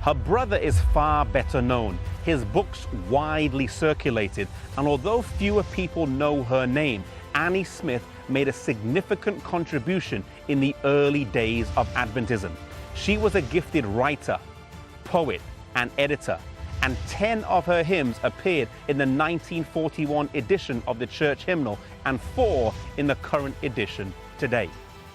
Her brother is far better known, his books widely circulated, and although fewer people know her name, Annie Smith made a significant contribution in the early days of Adventism. She was a gifted writer, poet, and editor, and 10 of her hymns appeared in the 1941 edition of the church hymnal and 4 in the current edition today.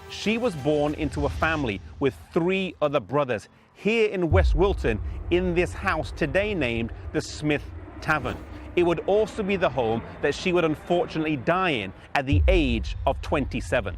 She was born into a family with 3 other brothers here in West Wilton in this house today named the Smith Tavern. It would also be the home that she would unfortunately die in at the age of 27.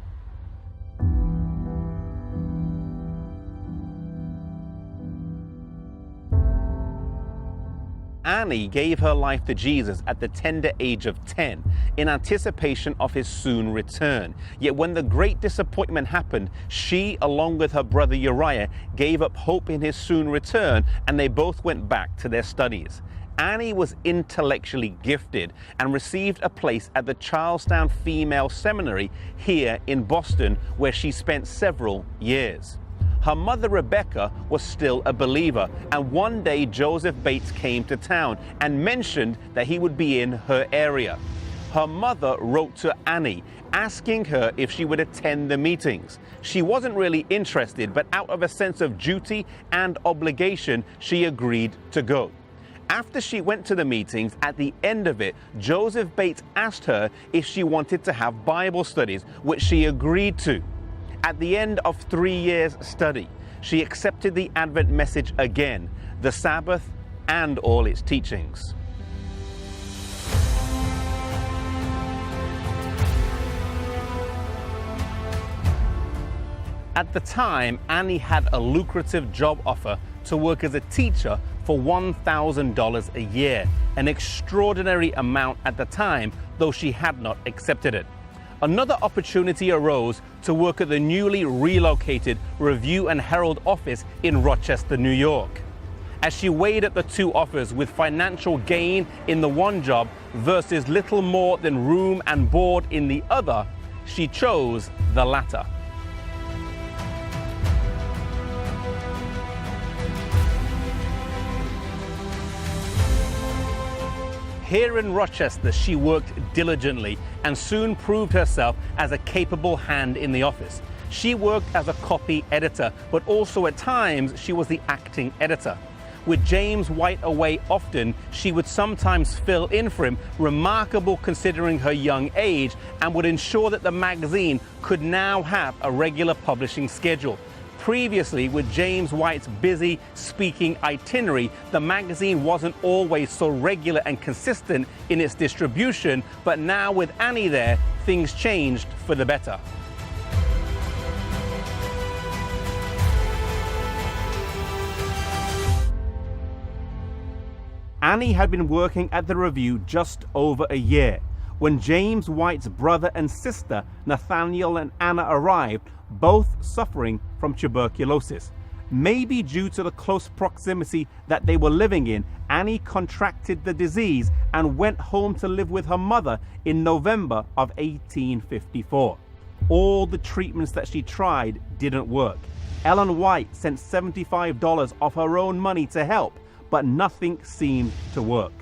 Annie gave her life to Jesus at the tender age of 10 in anticipation of his soon return. Yet when the great disappointment happened, she, along with her brother Uriah, gave up hope in his soon return, and they both went back to their studies. Annie was intellectually gifted and received a place at the Charlestown Female Seminary here in Boston, where she spent several years. Her mother, Rebecca, was still a believer, and one day Joseph Bates came to town and mentioned that he would be in her area. Her mother wrote to Annie, asking her if she would attend the meetings. She wasn't really interested, but out of a sense of duty and obligation, she agreed to go. After she went to the meetings, at the end of it, Joseph Bates asked her if she wanted to have Bible studies, which she agreed to. At the end of 3 years' study, she accepted the Advent message again, the Sabbath and all its teachings. At the time, Annie had a lucrative job offer to work as a teacher for $1,000 a year, an extraordinary amount at the time, though she had not accepted it. Another opportunity arose to work at the newly relocated Review and Herald office in Rochester, New York. As she weighed up the 2 offers with financial gain in the one job versus little more than room and board in the other, she chose the latter. Here in Rochester, she worked diligently and soon proved herself as a capable hand in the office. She worked as a copy editor, but also at times she was the acting editor. With James White away often, she would sometimes fill in for him, remarkable considering her young age, and would ensure that the magazine could now have a regular publishing schedule. Previously, with James White's busy speaking itinerary, the magazine wasn't always so regular and consistent in its distribution, but now with Annie there, things changed for the better. Annie had been working at the Review just over a year when James White's brother and sister, Nathaniel and Anna, arrived, both suffering from tuberculosis. Maybe due to the close proximity that they were living in, Annie contracted the disease and went home to live with her mother in November of 1854. All the treatments that she tried didn't work. Ellen White sent $75 of her own money to help, but nothing seemed to work.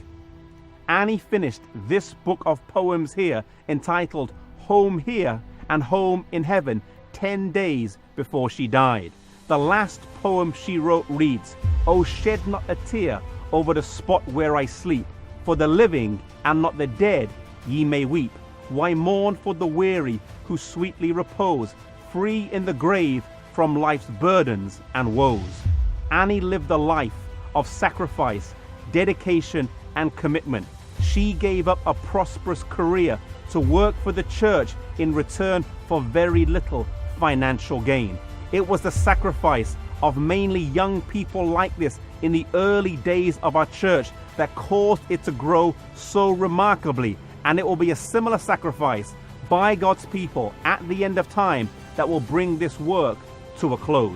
Annie finished this book of poems here, entitled Home Here and Home in Heaven, 10 days before she died. The last poem she wrote reads, "Oh, shed not a tear over the spot where I sleep. For the living and not the dead ye may weep. Why mourn for the weary who sweetly repose, free in the grave from life's burdens and woes?" Annie lived a life of sacrifice, dedication, and commitment. She gave up a prosperous career to work for the church in return for very little financial gain. It was the sacrifice of mainly young people like this in the early days of our church that caused it to grow so remarkably, and it will be a similar sacrifice by God's people at the end of time that will bring this work to a close.